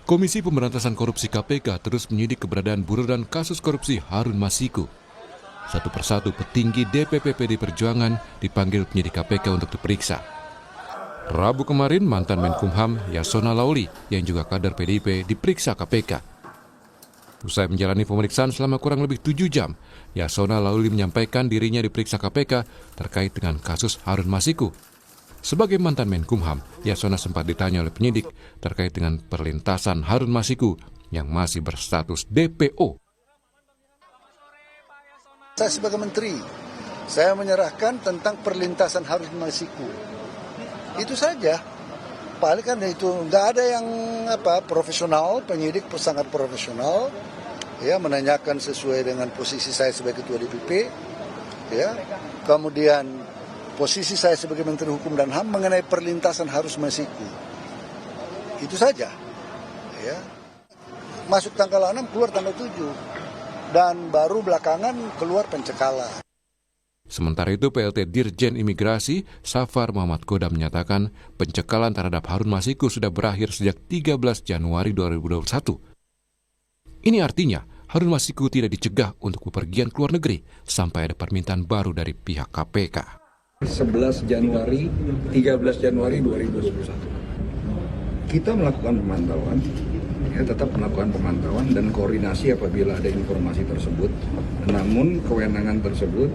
Komisi Pemberantasan Korupsi KPK terus menyidik keberadaan buronan kasus korupsi Harun Masiku. Satu persatu petinggi DPP PD Perjuangan dipanggil penyidik KPK untuk diperiksa. Rabu kemarin mantan Menkumham Yasona Lauli yang juga kader PDIP diperiksa KPK. Usai menjalani pemeriksaan selama kurang lebih 7 jam, Yasona Lauli menyampaikan dirinya diperiksa KPK terkait dengan kasus Harun Masiku. Sebagai mantan Menkumham, Yasona sempat ditanya oleh penyidik terkait dengan perlintasan Harun Masiku yang masih berstatus DPO. Saya sebagai menteri, saya menyerahkan tentang perlintasan Harun Masiku. Itu saja. Paling kan itu nggak ada yang profesional, penyidik sangat profesional, ya menanyakan sesuai dengan posisi saya sebagai ketua DPP, ya. Kemudian posisi saya sebagai Menteri Hukum dan HAM mengenai perlintasan Harun Masiku. Itu saja. Ya. Masuk tanggal 6, keluar tanggal 7. Dan baru belakangan keluar pencekalan. Sementara itu PLT Dirjen Imigrasi Safar Muhammad Koda menyatakan pencekalan terhadap Harun Masiku sudah berakhir sejak 13 Januari 2021. Ini artinya Harun Masiku tidak dicegah untuk bepergian ke luar negeri sampai ada permintaan baru dari pihak KPK. 11 Januari, 13 Januari 2021. Kita melakukan pemantauan, tetap melakukan pemantauan dan koordinasi apabila ada informasi tersebut. Namun kewenangan tersebut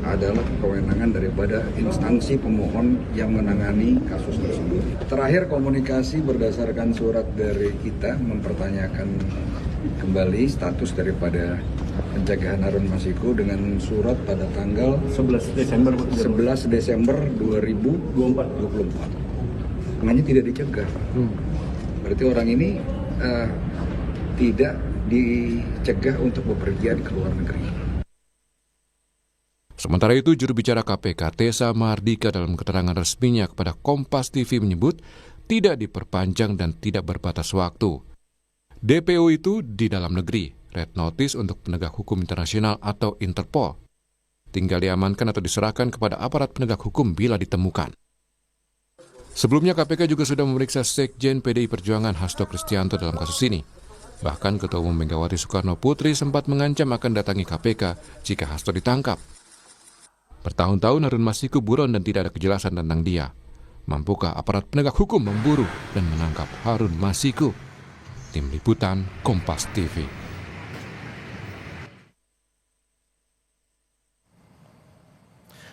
adalah kewenangan daripada instansi pemohon yang menangani kasus tersebut. Terakhir komunikasi berdasarkan surat dari kita mempertanyakan kembali status daripada pencegahan Harun Masiku dengan surat pada tanggal 11 Desember 2024. Makanya tidak dicegah. Berarti orang ini tidak dicegah untuk bepergian ke luar negeri. Sementara itu, juru bicara KPK Tessa Mahardika dalam keterangan resminya kepada Kompas TV menyebut tidak diperpanjang dan tidak berbatas waktu. DPO itu di dalam negeri, Red Notice untuk penegak hukum internasional atau Interpol. Tinggal diamankan atau diserahkan kepada aparat penegak hukum bila ditemukan. Sebelumnya KPK juga sudah memeriksa Sekjen PDI Perjuangan Hasto Kristianto dalam kasus ini. Bahkan Ketua Umum Megawati Soekarno Putri sempat mengancam akan datangi KPK jika Hasto ditangkap. Bertahun-tahun Harun Masiku buron dan tidak ada kejelasan tentang dia. Mampukah aparat penegak hukum memburu dan menangkap Harun Masiku? Tim Liputan Kompas TV.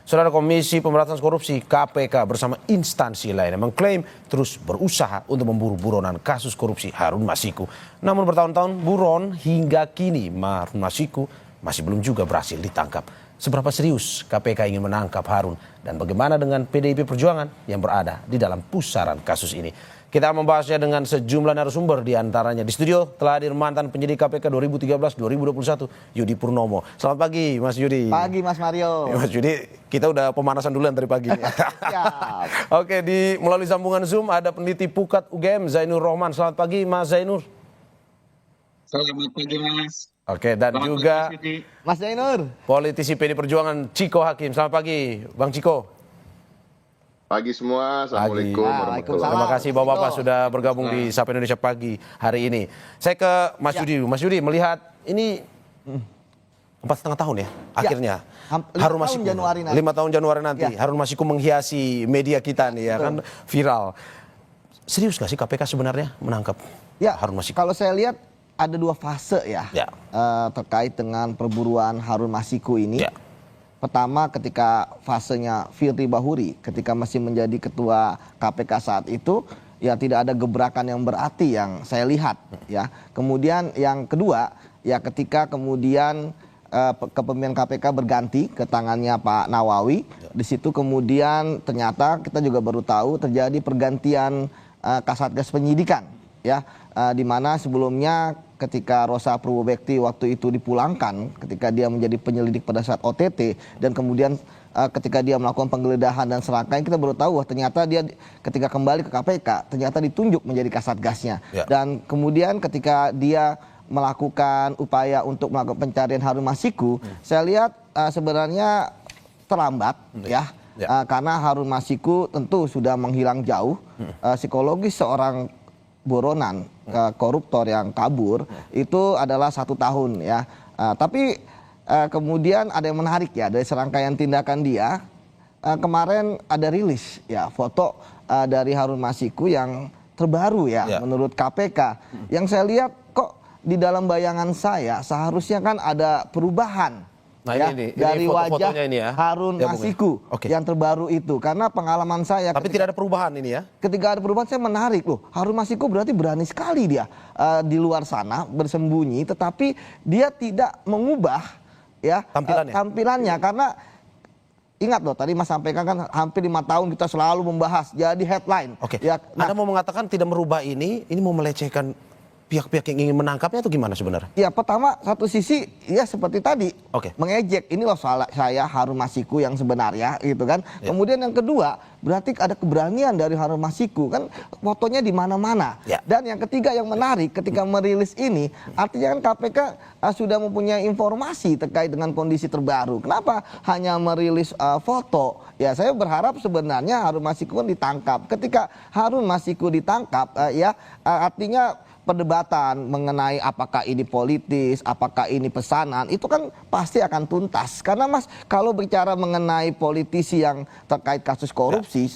Saudara, Komisi Pemberantasan Korupsi KPK bersama instansi lainnya mengklaim terus berusaha untuk memburu buronan kasus korupsi Harun Masiku. Namun bertahun-tahun buron hingga kini Harun Masiku masih belum juga berhasil ditangkap. Seberapa serius KPK ingin menangkap Harun dan bagaimana dengan PDIP Perjuangan yang berada di dalam pusaran kasus ini? Kita membahasnya dengan sejumlah narasumber, di antaranya di studio telah hadir mantan penyidik KPK 2013-2021 Yudi Purnomo. Selamat pagi Mas Yudi. Pagi Mas Mario. Mas Yudi, kita udah pemanasan duluan dari pagi. Oke, melalui sambungan Zoom ada peneliti Pukat UGM Zainur Rohman. Selamat pagi Mas Zainur. Selamat pagi Mas. Oke, dan selamat juga Mas Zainur, politisi PD Perjuangan Ciko Hakim. Selamat pagi Bang Ciko. Pagi semua, Assalamualaikum warahmatullahi wabarakatuh. Terima kasih Bapak-Bapak sudah bergabung di Sapa Indonesia Pagi hari ini. Saya ke Mas Yudi. Mas Yudi, melihat ini 4,5 tahun ya akhirnya. Harun Masiku 5 tahun Januari nanti. Harun Masiku menghiasi media kita nih ya kan, viral. Serius gak sih KPK sebenarnya menangkap Harun Masiku? Kalau saya lihat ada 2 fase ya. Terkait dengan perburuan Harun Masiku ini. Pertama ketika fasenya Firly Bahuri ketika masih menjadi ketua KPK saat itu, ya tidak ada gebrakan yang berarti yang saya lihat ya. Kemudian yang kedua ya ketika kemudian kepemimpinan KPK berganti ke tangannya Pak Nawawi, di situ kemudian ternyata kita juga baru tahu terjadi pergantian Kasatgas Penyidikan ya, di mana sebelumnya ketika Rosa Purwobekti waktu itu dipulangkan ketika dia menjadi penyelidik pada saat OTT, dan kemudian ketika dia melakukan penggeledahan dan serangkaian, kita baru tahu bahwa ternyata dia ketika kembali ke KPK ternyata ditunjuk menjadi Kasatgasnya. Dan kemudian ketika dia melakukan upaya untuk melakukan pencarian Harun Masiku, saya lihat sebenarnya terlambat ya. Karena Harun Masiku tentu sudah menghilang jauh. Psikologis seorang buronan koruptor yang kabur itu adalah 1 tahun ya. Tapi kemudian ada yang menarik ya dari serangkaian tindakan dia. Kemarin ada rilis ya foto dari Harun Masiku yang terbaru ya menurut KPK. Yang saya lihat kok di dalam bayangan saya seharusnya kan ada perubahan. Nah, ya, ini dari wajah ini ya. Harun Masiku yang terbaru itu, karena pengalaman saya. Tapi tidak ada perubahan ini ya? Ketika ada perubahan saya menarik loh. Harun Masiku berarti berani sekali dia di luar sana bersembunyi, tetapi dia tidak mengubah ya tampilannya karena ingat loh tadi Mas sampaikan kan hampir 5 tahun kita selalu membahas jadi headline. Ya, Anda mau mengatakan tidak merubah ini mau melecehkan pihak-pihak yang ingin menangkapnya atau gimana sebenarnya? Ya pertama satu sisi ya seperti tadi mengejek ini loh saya Harun Masiku yang sebenarnya gitu kan. Kemudian yang kedua berarti ada keberanian dari Harun Masiku kan fotonya di mana-mana. Dan yang ketiga yang menarik ketika merilis ini artinya kan KPK sudah mempunyai informasi terkait dengan kondisi terbaru. Kenapa hanya merilis foto? Ya saya berharap sebenarnya Harun Masiku kan ditangkap. Ketika Harun Masiku ditangkap artinya perdebatan mengenai apakah ini politis, apakah ini pesanan, itu kan pasti akan tuntas. Karena Mas, kalau bicara mengenai politisi yang terkait kasus korupsi,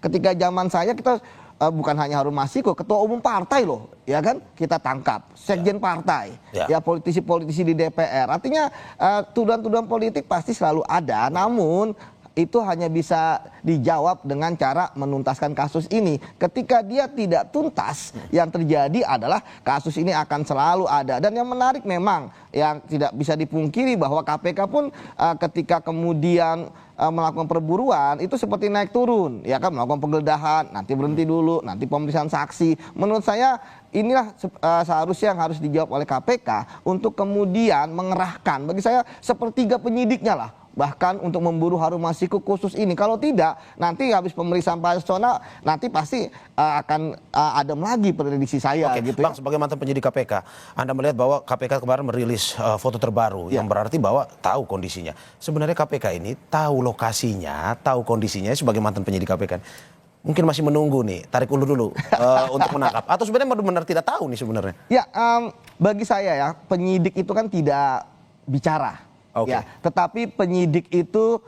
ketika zaman saya kita bukan hanya Harun Masiku, ketua umum partai loh, ya kan kita tangkap, sekjen partai, ya politisi-politisi di DPR. Artinya tuduhan-tuduhan politik pasti selalu ada, namun itu hanya bisa dijawab dengan cara menuntaskan kasus ini. Ketika dia tidak tuntas, yang terjadi adalah kasus ini akan selalu ada. Dan yang menarik memang, yang tidak bisa dipungkiri bahwa KPK pun ketika kemudian melakukan perburuan, itu seperti naik turun. Ya kan, melakukan penggeledahan, nanti berhenti dulu, nanti pemeriksaan saksi. Menurut saya inilah seharusnya yang harus dijawab oleh KPK untuk kemudian mengerahkan, bagi saya sepertiga penyidiknya lah, bahkan untuk memburu Harun Masiku khusus ini. Kalau tidak, nanti habis pemeriksaan personal, nanti pasti akan adem lagi prediksi saya. Gitu Bang, sebagai mantan penyidik KPK, Anda melihat bahwa KPK kemarin merilis foto terbaru yang berarti bahwa tahu kondisinya. Sebenarnya KPK ini tahu lokasinya, tahu kondisinya sebagai mantan penyidik KPK. Mungkin masih menunggu nih, tarik ulur dulu untuk menangkap. Atau sebenarnya benar-benar tidak tahu nih sebenarnya? Ya, bagi saya ya, penyidik itu kan tidak bicara. Ya, tetapi penyidik itu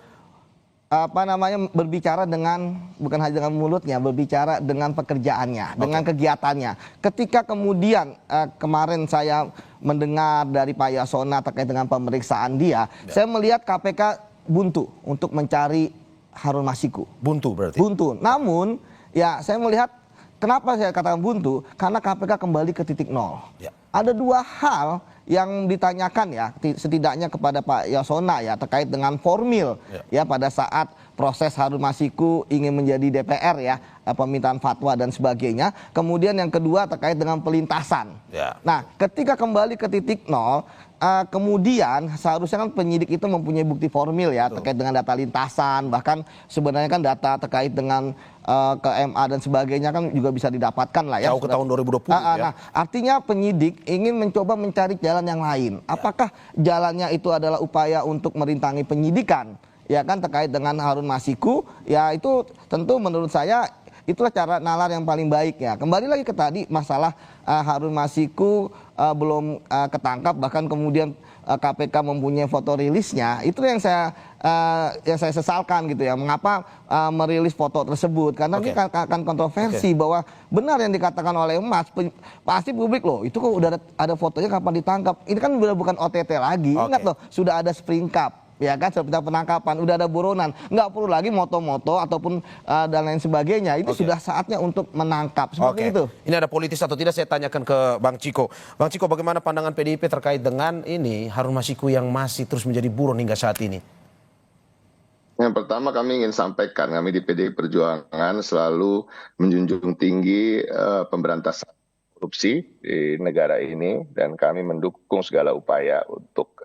berbicara dengan bukan hanya dengan mulutnya, berbicara dengan pekerjaannya, dengan kegiatannya. Ketika kemudian kemarin saya mendengar dari Pak Yasona terkait dengan pemeriksaan dia, saya melihat KPK buntu untuk mencari Harun Masiku. Buntu berarti? Buntu. Namun ya saya melihat kenapa saya katakan buntu, karena KPK kembali ke titik nol. Ada 2 hal yang ditanyakan ya setidaknya kepada Pak Yasona ya terkait dengan formil ya pada saat proses Harun Masiku ingin menjadi DPR ya, permintaan fatwa dan sebagainya. Kemudian yang kedua terkait dengan pelintasan. Nah, ketika kembali ke titik nol, kemudian seharusnya kan penyidik itu mempunyai bukti formil ya terkait dengan data lintasan, bahkan sebenarnya kan data terkait dengan ke MA dan sebagainya kan juga bisa didapatkan lah ya. Jauh ke tahun 2020 ya. Nah, artinya penyidik ingin mencoba mencari jalan yang lain. Apakah jalannya itu adalah upaya untuk merintangi penyidikan? Ya kan terkait dengan Harun Masiku, ya itu tentu menurut saya itulah cara nalar yang paling baik ya. Kembali lagi ke tadi masalah Harun Masiku belum ketangkap, bahkan kemudian KPK mempunyai foto rilisnya. Itu yang saya sesalkan gitu ya. Mengapa merilis foto tersebut? Karena ini akan kontroversi bahwa benar yang dikatakan oleh Mas, pasti publik loh, itu kok udah ada fotonya kapan ditangkap. Ini kan udah bukan OTT lagi. Ingat loh, sudah ada springkap. Ya kan, seperti penangkapan, udah ada buronan, nggak perlu lagi moto-moto ataupun dan lain sebagainya. Itu sudah saatnya untuk menangkap seperti itu. Ini ada politis atau tidak, saya tanyakan ke Bang Ciko. Bang Ciko, bagaimana pandangan PDIP terkait dengan ini Harun Masiku yang masih terus menjadi buron hingga saat ini? Yang pertama kami ingin sampaikan, kami di PDI Perjuangan selalu menjunjung tinggi pemberantasan korupsi di negara ini, dan kami mendukung segala upaya untuk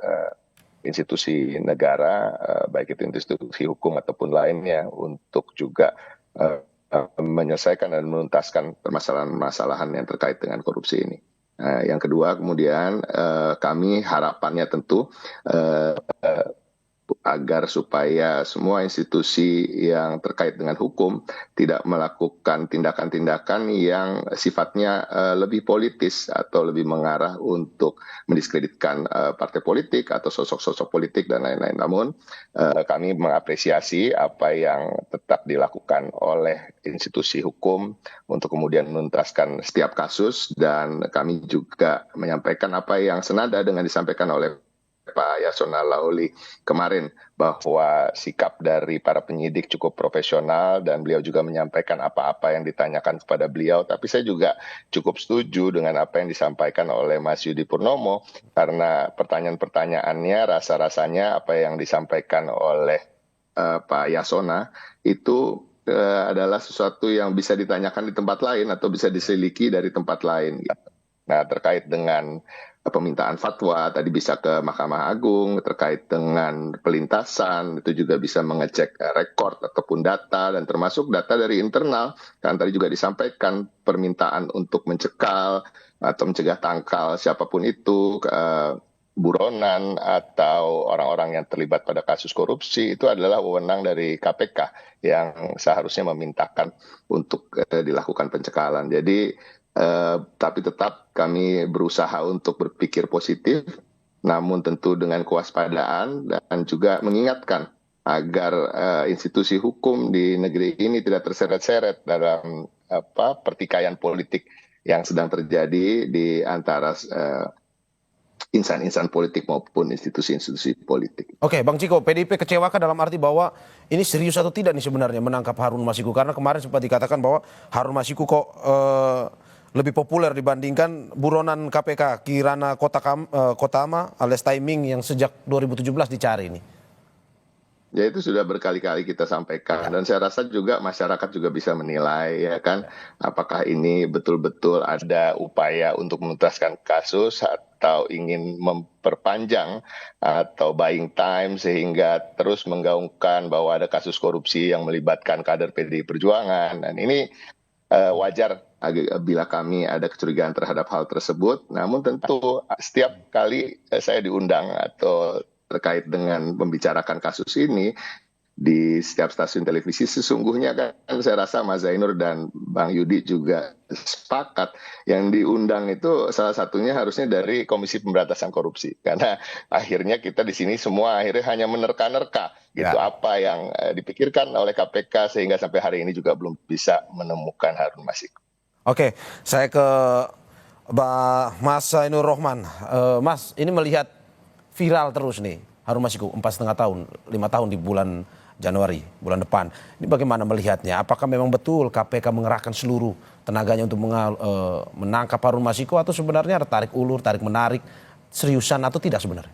institusi negara, baik itu institusi hukum ataupun lainnya, untuk juga menyelesaikan dan menuntaskan permasalahan-permasalahan yang terkait dengan korupsi ini. Yang kedua, kemudian kami harapannya tentu agar supaya semua institusi yang terkait dengan hukum tidak melakukan tindakan-tindakan yang sifatnya lebih politis atau lebih mengarah untuk mendiskreditkan partai politik atau sosok-sosok politik dan lain-lain. Namun kami mengapresiasi apa yang tetap dilakukan oleh institusi hukum untuk kemudian menuntaskan setiap kasus, dan kami juga menyampaikan apa yang senada dengan disampaikan oleh Pak Yasona Lawli kemarin, bahwa sikap dari para penyidik cukup profesional dan beliau juga menyampaikan apa-apa yang ditanyakan kepada beliau. Tapi saya juga cukup setuju dengan apa yang disampaikan oleh Mas Yudi Purnomo, karena pertanyaan-pertanyaannya rasa-rasanya apa yang disampaikan oleh Pak Yasona itu adalah sesuatu yang bisa ditanyakan di tempat lain atau bisa diselidiki dari tempat lain. Nah, terkait dengan permintaan fatwa tadi bisa ke Mahkamah Agung, terkait dengan pelintasan itu juga bisa mengecek rekor ataupun data, dan termasuk data dari internal. Kan tadi juga disampaikan permintaan untuk mencekal atau mencegah tangkal siapapun itu, buronan atau orang-orang yang terlibat pada kasus korupsi, itu adalah wewenang dari KPK yang seharusnya memintakan untuk dilakukan pencekalan. Jadi tapi tetap kami berusaha untuk berpikir positif, namun tentu dengan kewaspadaan dan juga mengingatkan agar institusi hukum di negeri ini tidak terseret-seret dalam pertikaian politik yang sedang terjadi di antara insan-insan politik maupun institusi-institusi politik. Oke, Bang Ciko, PDIP kecewakan dalam arti bahwa ini serius atau tidak nih sebenarnya menangkap Harun Masiku? Karena kemarin sempat dikatakan bahwa Harun Masiku kok lebih populer dibandingkan buronan KPK Kirana Kotama alias Timing yang sejak 2017 dicari ini. Ya, itu sudah berkali-kali kita sampaikan, dan saya rasa juga masyarakat juga bisa menilai, ya kan, apakah ini betul-betul ada upaya untuk menuntaskan kasus atau ingin memperpanjang atau buying time sehingga terus menggaungkan bahwa ada kasus korupsi yang melibatkan kader PDI Perjuangan. Dan ini wajar bila kami ada kecurigaan terhadap hal tersebut. Namun tentu setiap kali saya diundang atau terkait dengan membicarakan kasus ini di setiap stasiun televisi, sesungguhnya kan saya rasa Mas Zainur dan Bang Yudi juga sepakat yang diundang itu salah satunya harusnya dari Komisi Pemberantasan Korupsi, karena akhirnya kita di sini semua akhirnya hanya menerka-nerka gitu apa yang dipikirkan oleh KPK, sehingga sampai hari ini juga belum bisa menemukan Harun Masiku. Oke, saya ke Mas Zainur Rohman. Mas, ini melihat viral terus nih Harun Masiku 4,5 tahun, 5 tahun di bulan Januari, bulan depan. Ini bagaimana melihatnya? Apakah memang betul KPK mengerahkan seluruh tenaganya untuk menangkap Harun Masiku, atau sebenarnya ada tarik ulur, tarik menarik, seriusan atau tidak sebenarnya?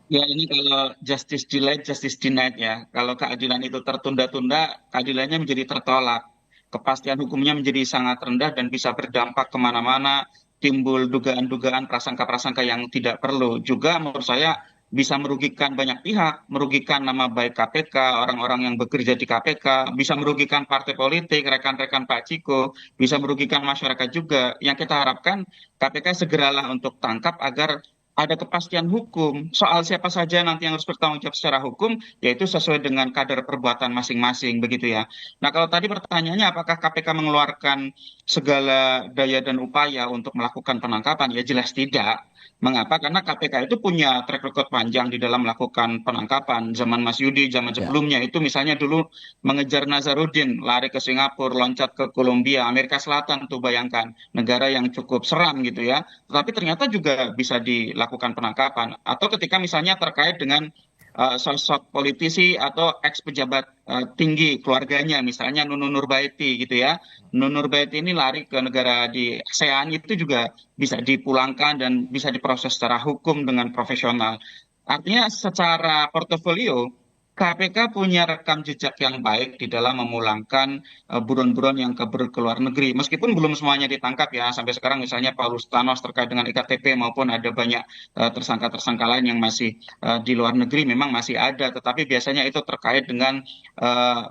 Ya, ini kalau justice delayed, justice denied ya. Kalau keadilan itu tertunda-tunda, keadilannya menjadi tertolak. Kepastian hukumnya menjadi sangat rendah dan bisa berdampak kemana-mana, timbul dugaan-dugaan, prasangka-prasangka yang tidak perlu. Juga menurut saya bisa merugikan banyak pihak, merugikan nama baik KPK, orang-orang yang bekerja di KPK, bisa merugikan partai politik, rekan-rekan Pak Ciko, bisa merugikan masyarakat juga. Yang kita harapkan KPK segeralah untuk tangkap agar ada kepastian hukum soal siapa saja nanti yang harus bertanggung jawab secara hukum, yaitu sesuai dengan kadar perbuatan masing-masing, begitu ya. Nah, kalau tadi pertanyaannya apakah KPK mengeluarkan segala daya dan upaya untuk melakukan penangkapan, ya jelas tidak. Mengapa? Karena KPK itu punya track record panjang di dalam melakukan penangkapan. Zaman Mas Yudi, zaman sebelumnya itu misalnya dulu mengejar Nazarudin, lari ke Singapura, loncat ke Kolombia, Amerika Selatan, tuh bayangkan, negara yang cukup seram gitu ya. Tetapi ternyata juga bisa dilakukan penangkapan. Atau ketika misalnya terkait dengan sosok politisi atau eks pejabat tinggi keluarganya, misalnya Nunun Nurbaiti gitu ya. Nunun Nurbaiti ini lari ke negara di ASEAN, itu juga bisa dipulangkan dan bisa diproses secara hukum dengan profesional. Artinya secara portofolio KPK punya rekam jejak yang baik di dalam memulangkan buron-buron yang kabur ke luar negeri. Meskipun belum semuanya ditangkap ya, sampai sekarang misalnya Paulus Thanos terkait dengan IKTP maupun ada banyak tersangka-tersangka lain yang masih di luar negeri memang masih ada. Tetapi biasanya itu terkait dengan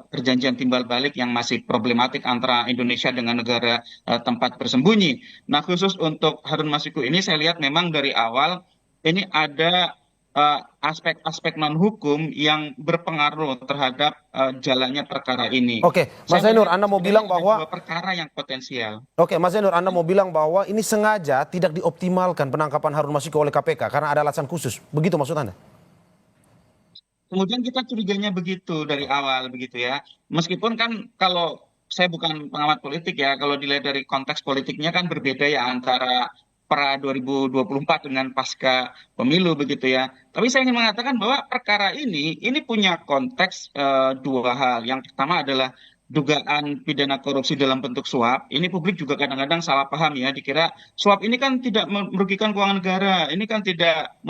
perjanjian timbal balik yang masih problematik antara Indonesia dengan negara tempat bersembunyi. Nah, khusus untuk Harun Masiku ini saya lihat memang dari awal ini ada aspek-aspek non-hukum yang berpengaruh terhadap jalannya perkara ini. Oke, Mas Zainur, Anda mau bilang bahwa dua perkara yang potensial. Oke, Mas Zainur, Anda mau bilang bahwa ini sengaja tidak dioptimalkan penangkapan Harun Masiku oleh KPK karena ada alasan khusus. Begitu maksud Anda? Kemudian kita curiganya begitu dari awal begitu ya. Meskipun kan kalau saya bukan pengamat politik ya, kalau dilihat dari konteks politiknya kan berbeda ya antara pra 2024 dengan pasca pemilu begitu ya. Tapi saya ingin mengatakan bahwa perkara ini punya konteks dua hal. Yang pertama adalah dugaan pidana korupsi dalam bentuk suap. Ini publik juga kadang-kadang salah paham ya, dikira suap ini kan tidak merugikan keuangan negara, ini kan tidak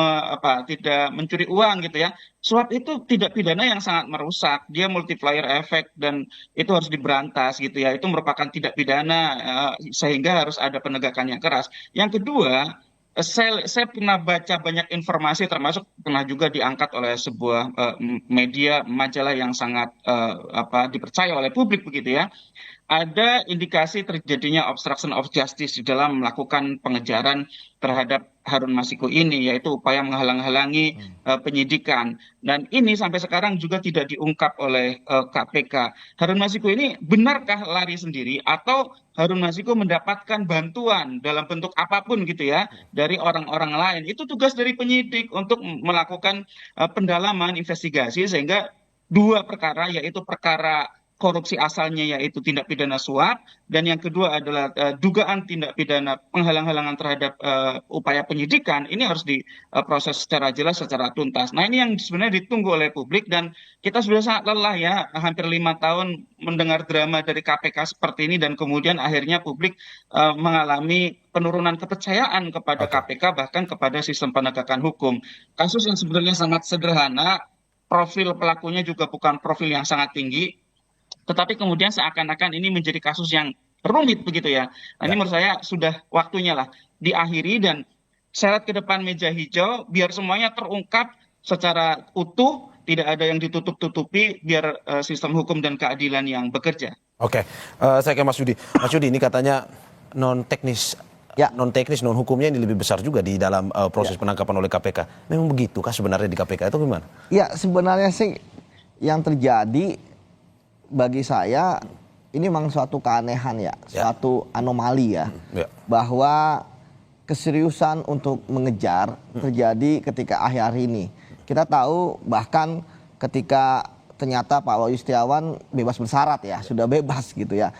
mencuri uang gitu ya. Suap itu tidak pidana yang sangat merusak, dia multiplier effect dan itu harus diberantas gitu ya. Itu merupakan tidak pidana sehingga harus ada penegakan yang keras. Yang kedua, saya pernah baca banyak informasi termasuk pernah juga diangkat oleh sebuah media majalah yang sangat dipercaya oleh publik begitu ya. Ada indikasi terjadinya obstruction of justice di dalam melakukan pengejaran terhadap Harun Masiku ini, yaitu upaya menghalang-halangi penyidikan. Dan ini sampai sekarang juga tidak diungkap oleh KPK. Harun Masiku ini benarkah lari sendiri atau Harun Masiku mendapatkan bantuan dalam bentuk apapun gitu ya dari orang-orang lain? Itu tugas dari penyidik untuk melakukan pendalaman investigasi sehingga dua perkara, yaitu perkara korupsi asalnya yaitu tindak pidana suap, dan yang kedua adalah dugaan tindak pidana penghalang-halangan terhadap upaya penyidikan, ini harus diproses secara jelas, secara tuntas. Nah, ini yang sebenarnya ditunggu oleh publik dan kita sudah sangat lelah ya, hampir 5 tahun mendengar drama dari KPK seperti ini dan kemudian akhirnya publik mengalami penurunan kepercayaan kepada KPK bahkan kepada sistem penegakan hukum. Kasus yang sebenarnya sangat sederhana, profil pelakunya juga bukan profil yang sangat tinggi, tetapi kemudian seakan-akan ini menjadi kasus yang rumit begitu ya. Nah, ini menurut saya sudah waktunya lah diakhiri dan seret ke depan meja hijau biar semuanya terungkap secara utuh, tidak ada yang ditutup-tutupi, biar sistem hukum dan keadilan yang bekerja. Oke, saya ke Mas Yudi. Mas Yudi, ini katanya non teknis, non hukumnya ini lebih besar juga di dalam proses penangkapan oleh KPK. Memang begitukah sebenarnya di KPK itu gimana? Ya, sebenarnya sih yang terjadi bagi saya ini memang suatu keanehan ya, suatu anomali ya, bahwa keseriusan untuk mengejar terjadi ketika akhir ini. Kita tahu bahkan ketika ternyata Pak Wahyu Setiawan bebas bersyarat ya, sudah bebas gitu ya.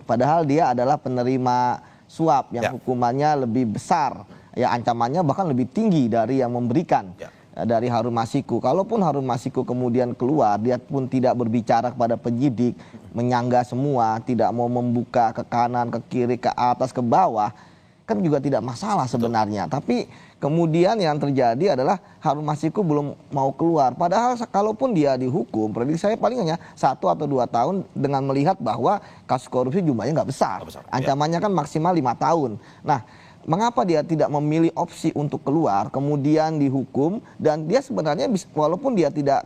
Padahal dia adalah penerima suap yang hukumannya lebih besar, ya ancamannya bahkan lebih tinggi dari yang memberikan. Dari Harun Masiku. Kalaupun Harun Masiku kemudian keluar, dia pun tidak berbicara kepada penyidik, menyangga semua, tidak mau membuka ke kanan, ke kiri, ke atas, ke bawah, kan juga tidak masalah sebenarnya. Tapi kemudian yang terjadi adalah Harun Masiku belum mau keluar. Padahal kalaupun dia dihukum, prediksi saya paling hanya 1 atau 2 tahun dengan melihat bahwa kasus korupsi jumlahnya nggak besar. Ancamannya kan maksimal 5 tahun. Nah, mengapa dia tidak memilih opsi untuk keluar, kemudian dihukum, dan dia sebenarnya walaupun dia tidak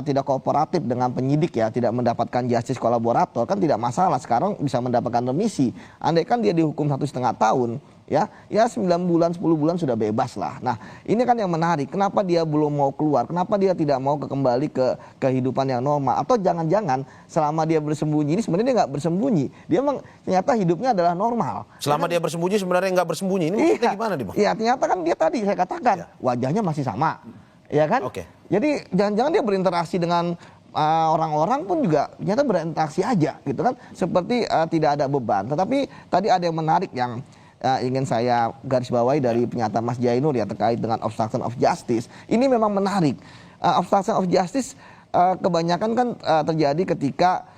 tidak kooperatif dengan penyidik ya, tidak mendapatkan justice kolaborator, kan tidak masalah, sekarang bisa mendapatkan remisi. Andai kan dia dihukum 1,5 tahun, ya 9 bulan, 10 bulan sudah bebas lah. Nah, ini kan yang menarik, kenapa dia belum mau keluar, kenapa dia tidak mau kembali ke kehidupan yang normal, atau jangan-jangan selama dia bersembunyi, ini sebenarnya dia nggak bersembunyi, dia memang ternyata hidupnya adalah normal. Selama dia bersembunyi sebenarnya nggak bersembunyi, ini maksudnya gimana nih Bang? Iya, ternyata kan dia tadi saya katakan, wajahnya masih sama, ya kan? Jadi jangan-jangan dia berinteraksi dengan orang-orang pun juga ternyata berinteraksi aja gitu kan, seperti tidak ada beban. Tetapi tadi ada yang menarik yang ingin saya garis bawahi dari pernyataan Mas Zainur ya, terkait dengan obstruction of justice. Ini memang menarik. Obstruction of justice kebanyakan kan terjadi ketika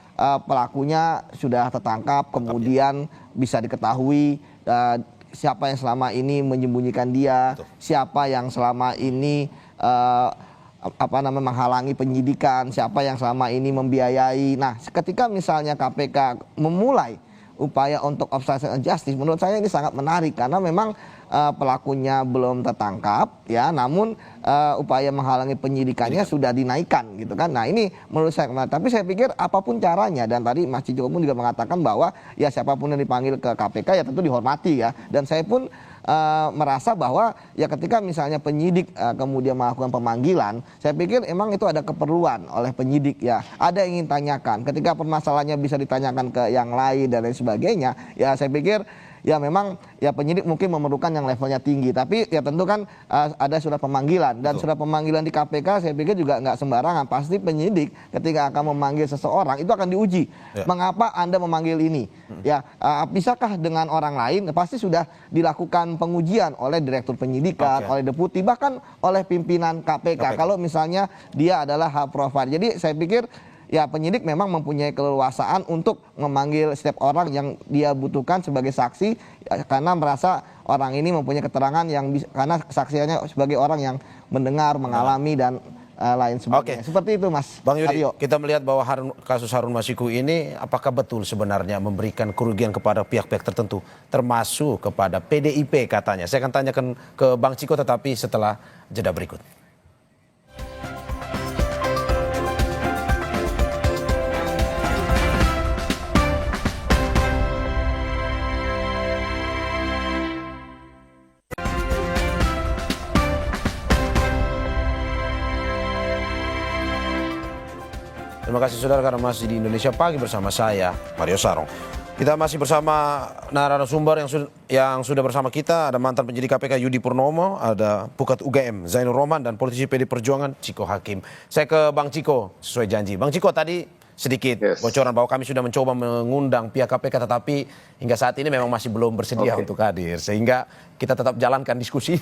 pelakunya sudah tertangkap, kemudian bisa diketahui siapa yang selama ini menyembunyikan dia, siapa yang selama ini menghalangi penyidikan, siapa yang selama ini membiayai. Nah, ketika misalnya KPK memulai upaya untuk obstruction of justice, menurut saya ini sangat menarik karena memang pelakunya belum tertangkap ya, namun upaya menghalangi penyidikannya sudah dinaikkan gitu kan. Nah, ini menurut saya, tapi saya pikir apapun caranya, dan tadi Mas Cijo pun juga mengatakan bahwa ya siapapun yang dipanggil ke KPK ya tentu dihormati ya, dan saya pun merasa bahwa ya ketika misalnya penyidik kemudian melakukan pemanggilan, saya pikir emang itu ada keperluan oleh penyidik ya. Ada yang ingin tanyakan. Ketika permasalahannya bisa ditanyakan ke yang lain dan lain sebagainya, ya saya pikir ya memang ya penyidik mungkin memerlukan yang levelnya tinggi, tapi ya tentu kan ada surat pemanggilan dan surat pemanggilan di KPK saya pikir juga nggak sembarangan. Pasti penyidik ketika akan memanggil seseorang itu akan diuji. Mengapa Anda memanggil ini? Ya bisakah dengan orang lain? Pasti sudah dilakukan pengujian oleh direktur penyidikan, oleh deputi, bahkan oleh pimpinan KPK. Kalau misalnya dia adalah high profile. Jadi saya pikir ya penyidik memang mempunyai keleluasaan untuk memanggil setiap orang yang dia butuhkan sebagai saksi karena merasa orang ini mempunyai keterangan yang karena kesaksiannya sebagai orang yang mendengar, mengalami dan lain sebagainya. Seperti itu Mas Bang Yudi, Aryo. kita melihat bahwa kasus Harun Masiku ini apakah betul sebenarnya memberikan kerugian kepada pihak-pihak tertentu termasuk kepada PDIP katanya. Saya akan tanyakan ke Bang Ciko tetapi setelah jeda berikut. Terima kasih saudara karena masih di Indonesia Pagi bersama saya, Mario Sarong. Kita masih bersama narasumber yang sudah bersama kita. Ada mantan penyidik KPK Yudi Purnomo, ada Pukat UGM Zainul Rohman, dan politisi PD Perjuangan Ciko Hakim. Saya ke Bang Ciko sesuai janji. Bang Ciko tadi sedikit bocoran bahwa kami sudah mencoba mengundang pihak KPK tetapi hingga saat ini memang masih belum bersedia untuk hadir. Sehingga kita tetap jalankan diskusi.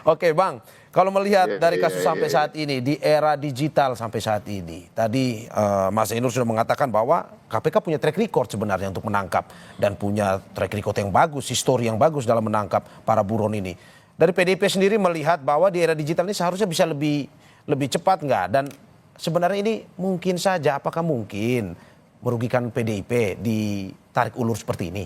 Oke Bang, kalau melihat dari kasus sampai saat ini, di era digital sampai saat ini, tadi Mas Ainur sudah mengatakan bahwa KPK punya track record sebenarnya untuk menangkap dan punya track record yang bagus, histori yang bagus dalam menangkap para buron ini. Dari PDIP sendiri melihat bahwa di era digital ini seharusnya bisa lebih cepat nggak? Dan sebenarnya ini mungkin saja, apakah mungkin merugikan PDIP ditarik ulur seperti ini?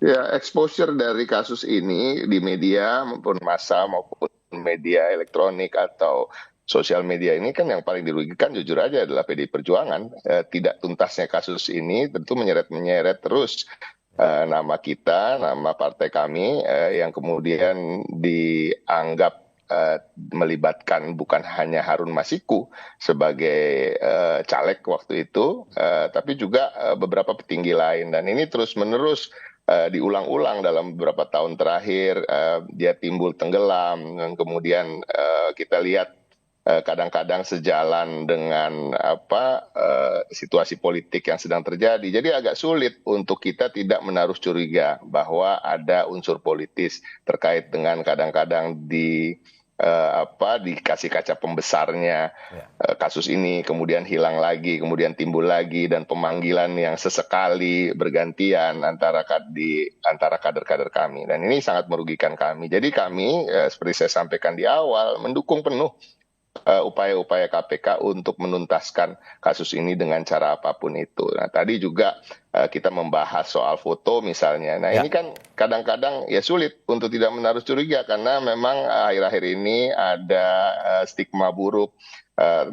Ya, exposure dari kasus ini di media maupun massa maupun media elektronik atau sosial media ini kan yang paling dirugikan jujur aja adalah PDI Perjuangan. Tidak tuntasnya kasus ini tentu menyeret terus nama kita, nama partai kami yang kemudian dianggap melibatkan bukan hanya Harun Masiku sebagai caleg waktu itu, tapi juga beberapa petinggi lain. Dan ini terus-menerus diulang-ulang dalam beberapa tahun terakhir. Dia timbul tenggelam, dan kemudian kita lihat kadang-kadang sejalan dengan situasi politik yang sedang terjadi. Jadi agak sulit untuk kita tidak menaruh curiga bahwa ada unsur politis terkait dengan kadang-kadang dikasih kaca pembesarnya kasus ini, kemudian hilang lagi, kemudian timbul lagi, dan pemanggilan yang sesekali bergantian antara kader-kader kami. Dan ini sangat merugikan kami. Jadi kami, seperti saya sampaikan di awal, mendukung penuh upaya-upaya KPK untuk menuntaskan kasus ini dengan cara apapun itu. Nah, tadi juga kita membahas soal foto misalnya. Nah, ini kan kadang-kadang ya sulit untuk tidak menaruh curiga karena memang akhir-akhir ini ada stigma buruk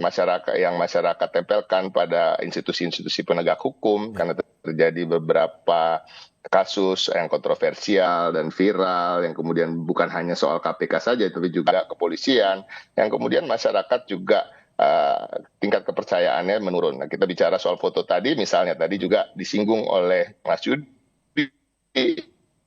masyarakat tempelkan pada institusi-institusi penegak hukum karena terjadi beberapa kasus yang kontroversial dan viral yang kemudian bukan hanya soal KPK saja tapi juga kepolisian yang kemudian masyarakat juga tingkat kepercayaannya menurun. Nah, kita bicara soal foto tadi misalnya, tadi juga disinggung oleh Mas Yudi,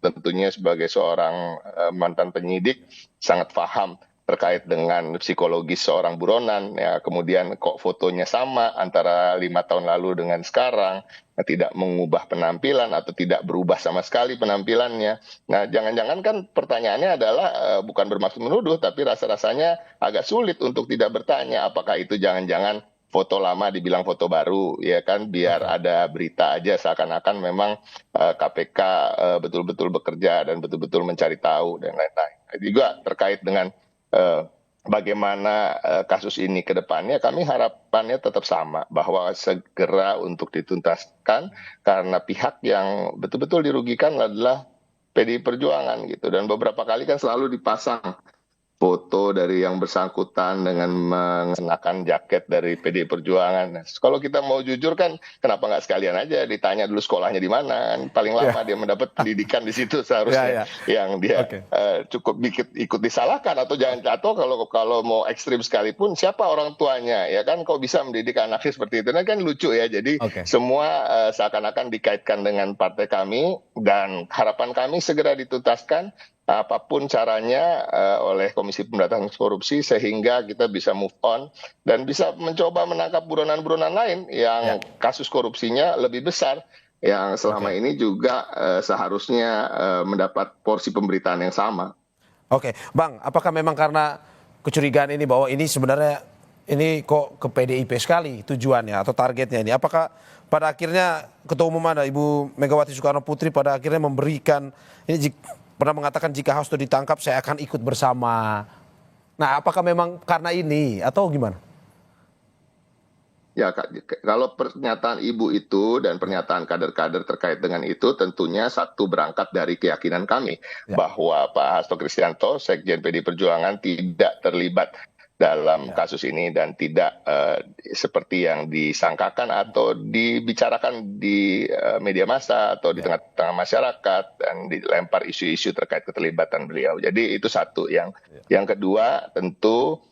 tentunya sebagai seorang mantan penyidik sangat paham terkait dengan psikologis seorang buronan, ya kemudian kok fotonya sama antara 5 tahun lalu dengan sekarang, tidak mengubah penampilan atau tidak berubah sama sekali penampilannya. Nah, jangan-jangan kan pertanyaannya adalah bukan bermaksud menuduh, tapi rasa-rasanya agak sulit untuk tidak bertanya apakah itu jangan-jangan foto lama dibilang foto baru, ya kan, biar ada berita aja seakan-akan memang KPK betul-betul bekerja dan betul-betul mencari tahu dan lain-lain. Juga terkait dengan bagaimana kasus ini ke depannya, kami harapannya tetap sama, bahwa segera untuk dituntaskan karena pihak yang betul-betul dirugikan adalah PDI Perjuangan gitu. Dan beberapa kali kan selalu dipasang foto dari yang bersangkutan dengan mengenakan jaket dari PDI Perjuangan. Nah, kalau kita mau jujur kan, kenapa nggak sekalian aja ditanya dulu sekolahnya di mana? Paling lama dia mendapat pendidikan di situ seharusnya. Yang dia cukup ikut disalahkan atau jangan, atau kalau mau ekstrim sekalipun, siapa orang tuanya? Ya kan, kok bisa mendidik anaknya seperti itu? Nah, kan lucu ya. Jadi semua seakan-akan dikaitkan dengan partai kami, dan harapan kami segera dituntaskan apapun caranya oleh Komisi Pemberantasan Korupsi, sehingga kita bisa move on dan bisa mencoba menangkap buronan-buronan lain yang kasus korupsinya lebih besar, yang selama ini juga seharusnya mendapat porsi pemberitaan yang sama. Oke, Bang, apakah memang karena kecurigaan ini bahwa ini sebenarnya ini kok ke PDIP sekali tujuannya atau targetnya ini? Apakah pada akhirnya Ketua Umum Anda, Ibu Megawati Soekarno Putri, pada akhirnya memberikan ini, pernah mengatakan jika Hasto ditangkap saya akan ikut bersama. Nah, apakah memang karena ini atau gimana? Ya, kalau pernyataan Ibu itu dan pernyataan kader-kader terkait dengan itu, tentunya satu berangkat dari keyakinan kami bahwa Pak Hasto Kristianto, Sekjen PDI Perjuangan, tidak terlibat dalam kasus ini dan tidak seperti yang disangkakan atau dibicarakan di media massa atau di tengah-tengah masyarakat dan dilempar isu-isu terkait keterlibatan beliau. Jadi itu satu. Yang kedua, tentu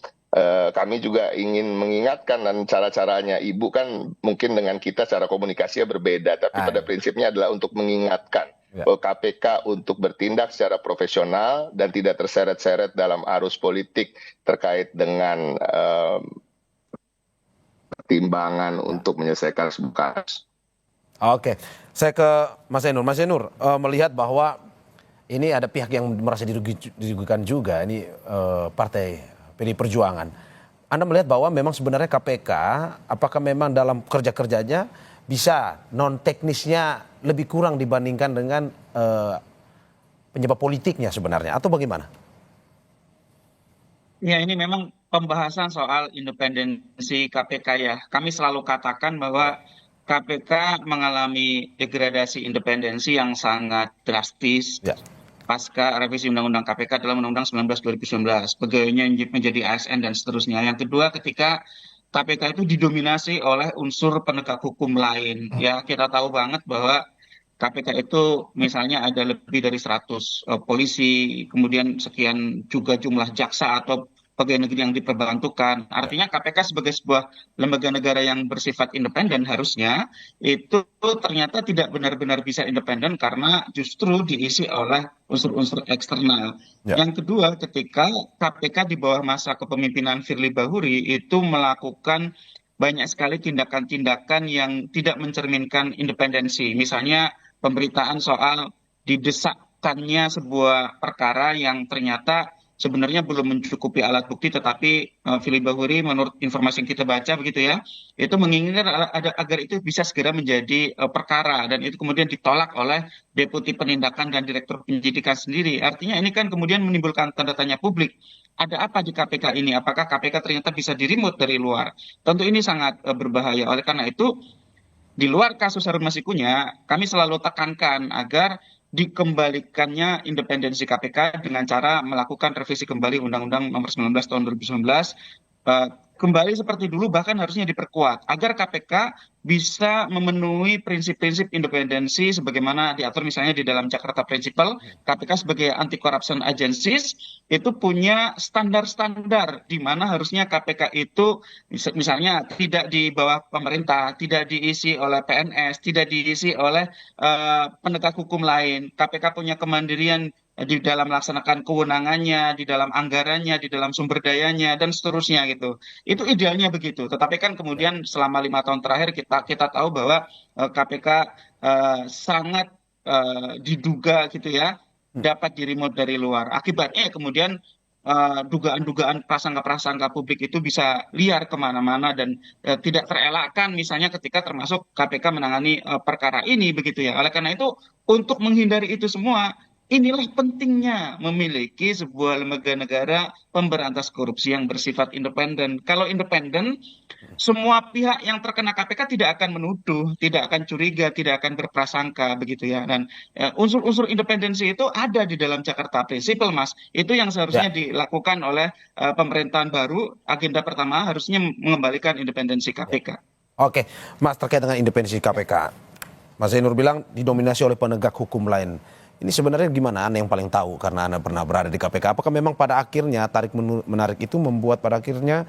kami juga ingin mengingatkan, dan cara-caranya Ibu kan mungkin dengan kita cara komunikasinya berbeda, tapi pada prinsipnya adalah untuk mengingatkan bahwa KPK untuk bertindak secara profesional dan tidak terseret-seret dalam arus politik terkait dengan pertimbangan untuk menyelesaikan sebuah kasus. Oke, saya ke Mas Zainur. Mas Zainur, melihat bahwa ini ada pihak yang merasa dirugikan juga, ini partai PDI Perjuangan. Anda melihat bahwa memang sebenarnya KPK, apakah memang dalam kerja-kerjanya bisa non-teknisnya lebih kurang dibandingkan dengan penyebab politiknya sebenarnya, atau bagaimana? Ya, ini memang pembahasan soal independensi KPK ya. Kami selalu katakan bahwa KPK mengalami degradasi independensi yang sangat drastis pasca revisi Undang-Undang KPK dalam Undang-Undang 19 2019. Pegawainya menjadi ASN dan seterusnya. Yang kedua, ketika KPK itu didominasi oleh unsur penegak hukum lain. Ya, kita tahu banget bahwa KPK itu misalnya ada lebih dari 100 polisi, kemudian sekian juga jumlah jaksa atau pegawai negeri yang diperbantukan. Artinya KPK sebagai sebuah lembaga negara yang bersifat independen harusnya itu ternyata tidak benar-benar bisa independen karena justru diisi oleh unsur-unsur eksternal. Yang kedua, ketika KPK di bawah masa kepemimpinan Firly Bahuri itu melakukan banyak sekali tindakan-tindakan yang tidak mencerminkan independensi. Misalnya pemberitaan soal didesakkannya sebuah perkara yang ternyata sebenarnya belum mencukupi alat bukti, tetapi Firly Bahuri menurut informasi yang kita baca begitu ya, itu menginginkan agar itu bisa segera menjadi perkara, dan itu kemudian ditolak oleh Deputi Penindakan dan Direktur Penyidikan sendiri. Artinya ini kan kemudian menimbulkan tanda tanya publik. Ada apa di KPK ini? Apakah KPK ternyata bisa di-remote dari luar? Tentu ini sangat berbahaya. Oleh karena itu, di luar kasus Harun Masikunya, kami selalu tekankan agar dikembalikannya independensi KPK dengan cara melakukan revisi kembali Undang-Undang Nomor 19 Tahun 2019, kembali seperti dulu, bahkan harusnya diperkuat agar KPK bisa memenuhi prinsip-prinsip independensi sebagaimana diatur misalnya di dalam Jakarta Principle. KPK sebagai anti-corruption agencies itu punya standar-standar di mana harusnya KPK itu misalnya tidak di bawah pemerintah, tidak diisi oleh PNS, tidak diisi oleh penegak hukum lain. KPK punya kemandirian di dalam melaksanakan kewenangannya, di dalam anggarannya, di dalam sumber dayanya, dan seterusnya gitu. Itu idealnya begitu. Tetapi kan kemudian selama 5 tahun terakhir kita tahu bahwa KPK sangat diduga gitu ya, dapat di-remote dari luar. Akibatnya kemudian dugaan-dugaan prasangka-prasangka publik itu bisa liar kemana-mana dan tidak terelakkan, misalnya ketika termasuk KPK menangani perkara ini begitu ya. Oleh karena itu, untuk menghindari itu semua, inilah pentingnya memiliki sebuah lembaga negara pemberantas korupsi yang bersifat independen. Kalau independen, semua pihak yang terkena KPK tidak akan menuduh, tidak akan curiga, tidak akan berprasangka begitu ya. Dan unsur-unsur independensi itu ada di dalam Jakarta Prinsipal, Mas. Itu yang seharusnya dilakukan oleh pemerintahan baru. Agenda pertama harusnya mengembalikan independensi KPK. Oke, Mas, terkait dengan independensi KPK, Mas Zainur bilang didominasi oleh penegak hukum lain. Ini sebenarnya gimana? Anda yang paling tahu karena Anda pernah berada di KPK. Apakah memang pada akhirnya tarik menarik itu membuat pada akhirnya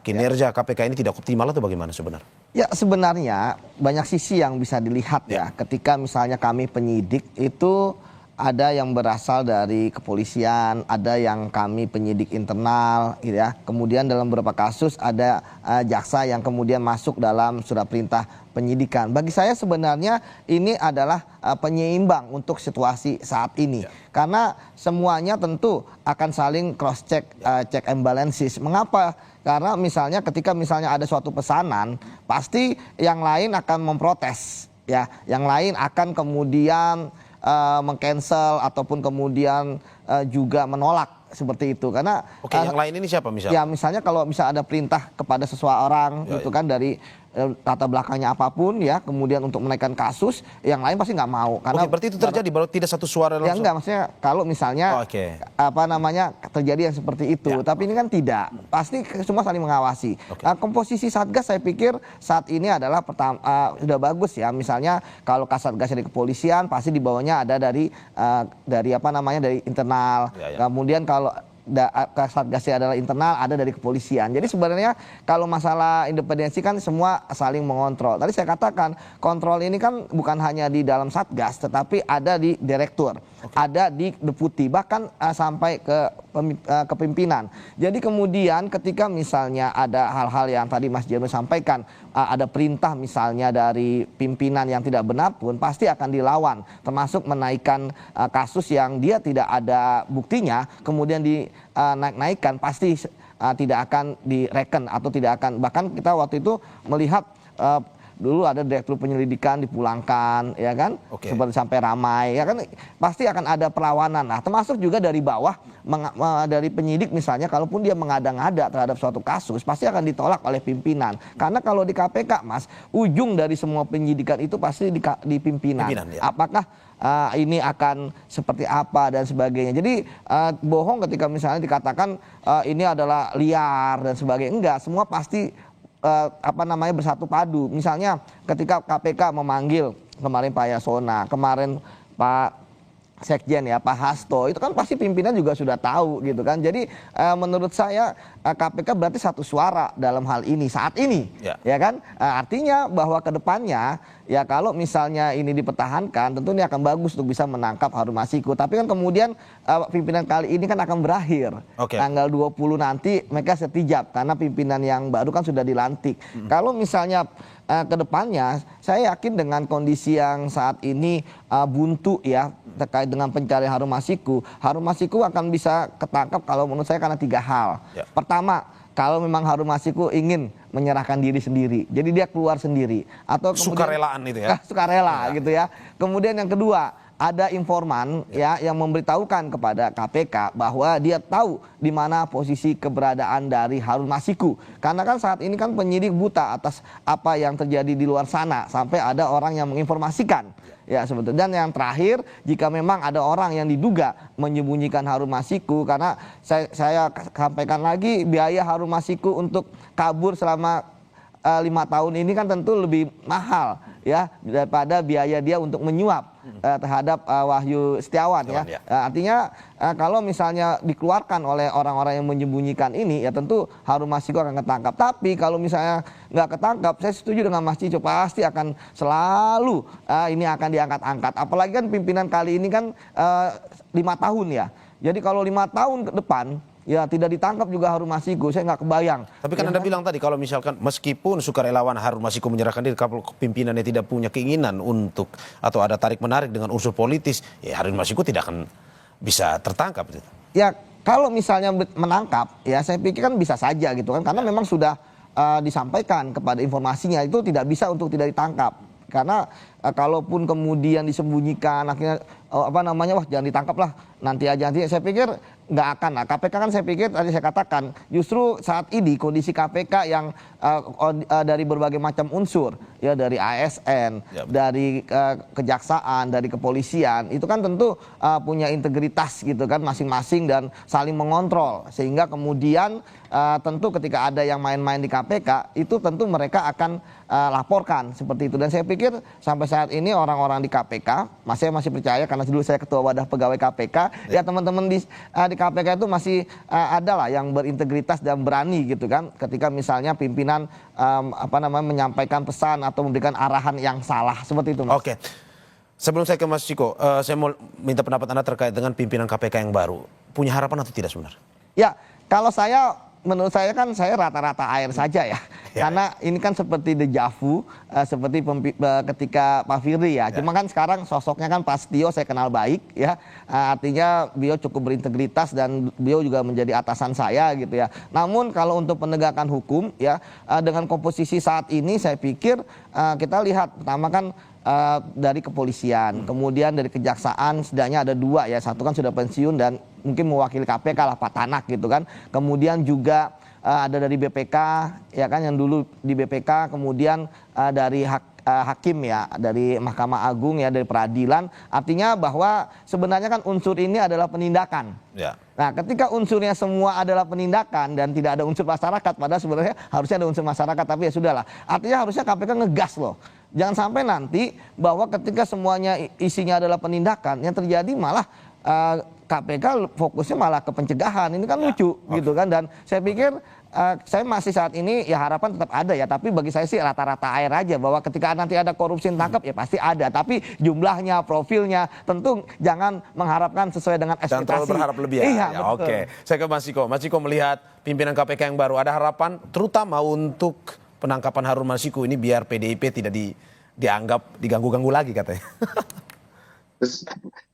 kinerja KPK ini tidak optimal atau bagaimana sebenarnya? Ya, sebenarnya banyak sisi yang bisa dilihat ya. Ketika misalnya kami penyidik itu ada yang berasal dari kepolisian, ada yang kami penyidik internal gitu ya. Kemudian dalam beberapa kasus ada jaksa yang kemudian masuk dalam surat perintah penyidikan. Bagi saya sebenarnya ini adalah penyeimbang untuk situasi saat ini. Karena semuanya tentu akan saling cross check, check and balances. Mengapa? Karena misalnya ketika misalnya ada suatu pesanan, pasti yang lain akan memprotes ya. Yang lain akan kemudian meng-cancel ataupun kemudian juga menolak seperti itu. Karena yang lain ini siapa misalnya? Ya misalnya kalau bisa ada perintah kepada seseorang gitu kan dari latar belakangnya apapun ya, kemudian untuk menaikkan kasus, yang lain pasti nggak mau. Karena berarti itu terjadi baru tidak satu suara langsung. Ya enggak, maksudnya kalau misalnya terjadi yang seperti itu, tapi ini kan tidak. Pasti semua saling mengawasi. Komposisi Satgas saya pikir saat ini adalah sudah bagus ya. Misalnya kalau Kasatgas dari kepolisian pasti di bawahnya ada dari internal. Kemudian kalau Kasatgasnya adalah internal, ada dari kepolisian. Jadi sebenarnya kalau masalah independensi kan semua saling mengontrol. Tadi saya katakan kontrol ini kan bukan hanya di dalam Satgas, tetapi ada di direktur, ada di deputi, bahkan sampai ke kepimpinan. Jadi kemudian ketika misalnya ada hal-hal yang tadi Mas Jeremy sampaikan, ada perintah misalnya dari pimpinan yang tidak benar pun pasti akan dilawan, termasuk menaikkan kasus yang dia tidak ada buktinya, kemudian naikkan pasti tidak akan direken atau tidak akan, bahkan kita waktu itu melihat dulu ada direktur penyelidikan dipulangkan ya kan, seperti sampai ramai ya kan, pasti akan ada perlawanan. Nah termasuk juga dari bawah dari penyidik misalnya, kalaupun dia mengada-ngada terhadap suatu kasus pasti akan ditolak oleh pimpinan. Karena kalau di KPK Mas, ujung dari semua penyidikan itu pasti di pimpinan. Apakah ini akan seperti apa dan sebagainya. Jadi bohong ketika misalnya dikatakan ini adalah liar dan sebagainya. Enggak, semua pasti bersatu padu. Misalnya ketika KPK memanggil kemarin Pak Yasona, kemarin Pak Sekjen ya, Pak Hasto, itu kan pasti pimpinan juga sudah tahu gitu kan. Jadi menurut saya KPK berarti satu suara dalam hal ini saat ini ya kan. Artinya bahwa ke depannya ya kalau misalnya ini dipertahankan tentu ini akan bagus untuk bisa menangkap Harun Masiku. Tapi kan kemudian pimpinan kali ini kan akan berakhir. Tanggal 20 nanti mereka setijab karena pimpinan yang baru kan sudah dilantik. Kalau misalnya ke depannya saya yakin dengan kondisi yang saat ini buntu ya terkait dengan pencarian Harun Masiku akan bisa ketangkap kalau menurut saya karena 3 hal. Pertama, kalau memang Harun Masiku ingin menyerahkan diri sendiri, jadi dia keluar sendiri, atau kemudian sukarelaan itu ya, sukarela gitu ya. Kemudian yang kedua, ada informan ya yang memberitahukan kepada KPK bahwa dia tahu di mana posisi keberadaan dari Harun Masiku. Karena kan saat ini kan penyidik buta atas apa yang terjadi di luar sana sampai ada orang yang menginformasikan. Ya sebetulnya. Dan yang terakhir, jika memang ada orang yang diduga menyembunyikan Harun Masiku, karena saya sampaikan lagi biaya Harun Masiku untuk kabur selama 5 tahun ini kan tentu lebih mahal ya daripada biaya dia untuk menyuap terhadap Wahyu Setiawan ya. Artinya kalau misalnya dikeluarkan oleh orang-orang yang menyembunyikan ini ya tentu Harun Masiku akan ketangkap. Tapi kalau misalnya nggak ketangkap, saya setuju dengan Mas Cico, pasti akan selalu ini akan diangkat-angkat. Apalagi kan pimpinan kali ini kan 5 tahun ya. Jadi kalau 5 tahun ke depan ya tidak ditangkap juga Harun Masiku, saya nggak kebayang. Tapi kan Anda bilang tadi kalau misalkan meskipun sukarelawan Harun Masiku menyerahkan diri, kalau pimpinannya tidak punya keinginan untuk atau ada tarik menarik dengan unsur politis, ya Harun Masiku tidak akan bisa tertangkap. Ya kalau misalnya menangkap, ya saya pikir kan bisa saja gitu kan, karena memang sudah disampaikan kepada informasinya itu tidak bisa untuk tidak ditangkap. Karena kalaupun kemudian disembunyikan akhirnya wah jangan ditangkap lah nanti aja, saya pikir nggak akan. Nah, KPK kan saya pikir tadi saya katakan justru saat ini kondisi KPK yang dari berbagai macam unsur ya, dari ASN, dari kejaksaan, dari kepolisian itu kan tentu punya integritas gitu kan masing-masing dan saling mengontrol, sehingga kemudian tentu ketika ada yang main-main di KPK itu tentu mereka akan laporkan seperti itu. Dan saya pikir sampai saat ini orang-orang di KPK masih percaya, karena dulu saya ketua wadah pegawai KPK ya, teman-teman di KPK itu masih ada lah yang berintegritas dan berani gitu kan, ketika misalnya pimpinan menyampaikan pesan atau memberikan arahan yang salah seperti itu, Mas. Oke. Sebelum saya ke Mas Ciko, saya mau minta pendapat Anda terkait dengan pimpinan KPK yang baru. Punya harapan atau tidak sebenarnya? Ya, kalau menurut saya kan saya rata-rata air saja ya. Karena ini kan seperti dejavu, seperti ketika Pak Firly ya. Cuma kan sekarang sosoknya kan Pak Setio saya kenal baik ya. Artinya beliau cukup berintegritas dan beliau juga menjadi atasan saya gitu ya. Namun kalau untuk penegakan hukum ya, dengan komposisi saat ini saya pikir kita lihat pertama kan dari kepolisian, kemudian dari kejaksaan setidaknya ada 2 ya, satu kan sudah pensiun dan mungkin mewakili KPK lah, Pak Tanak gitu kan. Kemudian juga ada dari BPK ya kan, yang dulu di BPK, kemudian dari hakim ya, dari Mahkamah Agung ya, dari peradilan. Artinya bahwa sebenarnya kan unsur ini adalah penindakan. Ya. Nah, ketika unsurnya semua adalah penindakan dan tidak ada unsur masyarakat, padahal sebenarnya harusnya ada unsur masyarakat, tapi ya sudahlah. Artinya harusnya KPK ngegas loh. Jangan sampai nanti bahwa ketika semuanya isinya adalah penindakan, yang terjadi malah KPK fokusnya malah ke pencegahan. Ini kan lucu gitu kan. Dan saya pikir saya masih saat ini ya harapan tetap ada ya, tapi bagi saya sih rata-rata air aja, bahwa ketika nanti ada korupsi ditangkap ya pasti ada, tapi jumlahnya, profilnya tentu jangan mengharapkan sesuai dengan ekspektasi. Jangan terlalu berharap lebih ya. Iya, ya oke. Saya ke Mas Ciko. Mas Ciko melihat pimpinan KPK yang baru, ada harapan terutama untuk penangkapan Harun Masiku ini biar PDIP tidak dianggap diganggu-ganggu lagi katanya.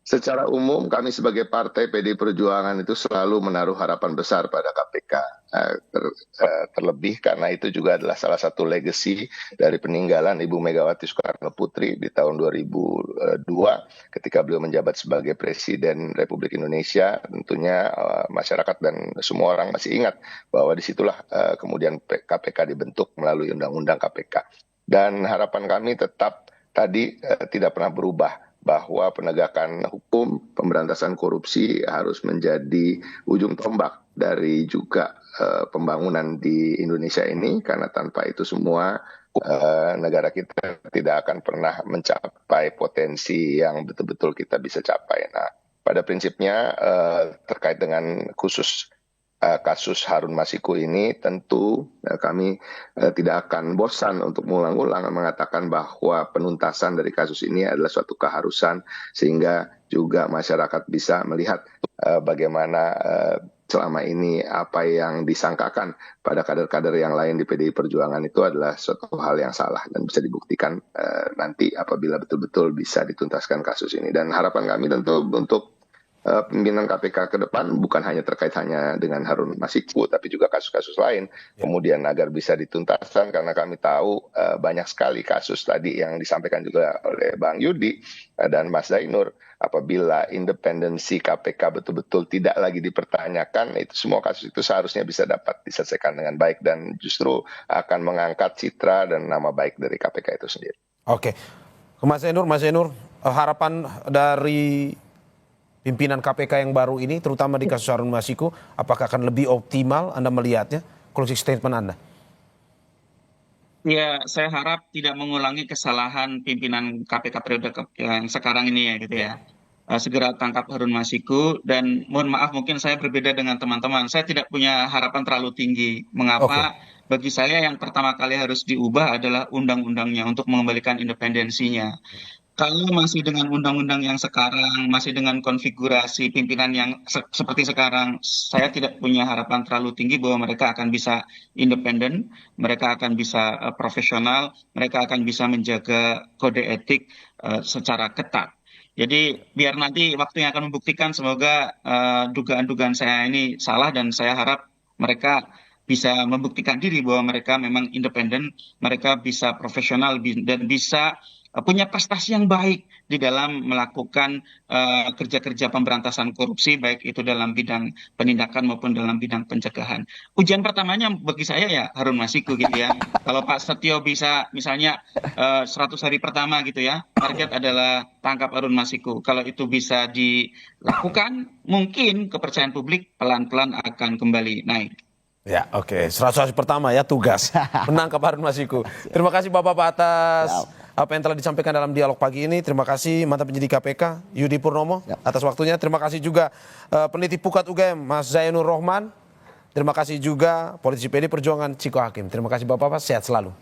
Secara umum kami sebagai partai PDI Perjuangan itu selalu menaruh harapan besar pada KPK. Terlebih karena itu juga adalah salah satu legacy dari peninggalan Ibu Megawati Soekarno Putri di tahun 2002 ketika beliau menjabat sebagai Presiden Republik Indonesia. Tentunya masyarakat dan semua orang masih ingat bahwa disitulah kemudian KPK dibentuk melalui Undang-Undang KPK. Dan harapan kami tetap tadi tidak pernah berubah, bahwa penegakan hukum, pemberantasan korupsi harus menjadi ujung tombak dari juga pembangunan di Indonesia ini, karena tanpa itu semua negara kita tidak akan pernah mencapai potensi yang betul-betul kita bisa capai. Nah, pada prinsipnya terkait dengan khusus kasus Harun Masiku ini tentu kami tidak akan bosan untuk mengulang-ulang mengatakan bahwa penuntasan dari kasus ini adalah suatu keharusan, sehingga juga masyarakat bisa melihat bagaimana selama ini apa yang disangkakan pada kader-kader yang lain di PDI Perjuangan itu adalah suatu hal yang salah dan bisa dibuktikan nanti apabila betul-betul bisa dituntaskan kasus ini. Dan harapan kami tentu untuk pimpinan KPK ke depan bukan hanya terkait hanya dengan Harun Masiku, tapi juga kasus-kasus lain. Kemudian agar bisa dituntaskan, karena kami tahu banyak sekali kasus tadi yang disampaikan juga oleh Bang Yudi dan Mas Zainur. Apabila independensi KPK betul-betul tidak lagi dipertanyakan, itu semua kasus itu seharusnya bisa dapat diselesaikan dengan baik dan justru akan mengangkat citra dan nama baik dari KPK itu sendiri. Oke, ke Mas Zainur, harapan dari pimpinan KPK yang baru ini, terutama di kasus Harun Masiku, apakah akan lebih optimal Anda melihatnya? Closing statement Anda. Ya, saya harap tidak mengulangi kesalahan pimpinan KPK periode yang sekarang ini ya gitu ya. Segera tangkap Harun Masiku, dan mohon maaf mungkin saya berbeda dengan teman-teman. Saya tidak punya harapan terlalu tinggi. Mengapa? Bagi saya yang pertama kali harus diubah adalah undang-undangnya untuk mengembalikan independensinya. Kalau masih dengan undang-undang yang sekarang, masih dengan konfigurasi pimpinan yang seperti sekarang, saya tidak punya harapan terlalu tinggi bahwa mereka akan bisa independen, mereka akan bisa profesional, mereka akan bisa menjaga kode etik secara ketat. Jadi biar nanti waktu yang akan membuktikan, semoga dugaan-dugaan saya ini salah, dan saya harap mereka bisa membuktikan diri bahwa mereka memang independen, mereka bisa profesional dan bisa punya prestasi yang baik di dalam melakukan kerja-kerja pemberantasan korupsi, baik itu dalam bidang penindakan maupun dalam bidang pencegahan. Ujian pertamanya bagi saya ya Harun Masiku gitu ya. Kalau Pak Setio bisa misalnya 100 hari pertama gitu ya, target adalah tangkap Harun Masiku. Kalau itu bisa dilakukan, mungkin kepercayaan publik pelan-pelan akan kembali naik. Ya, oke. 100 hari pertama ya tugas menangkap Harun Masiku. Terima kasih Bapak-Bapak atas apa yang telah disampaikan dalam dialog pagi ini. Terima kasih mantan penyidik KPK Yudi Purnomo atas waktunya. Terima kasih juga peneliti Pukat UGM Mas Zainur Rohman. Terima kasih juga politisi PD Perjuangan Ciko Hakim. Terima kasih Bapak-Bapak, sehat selalu.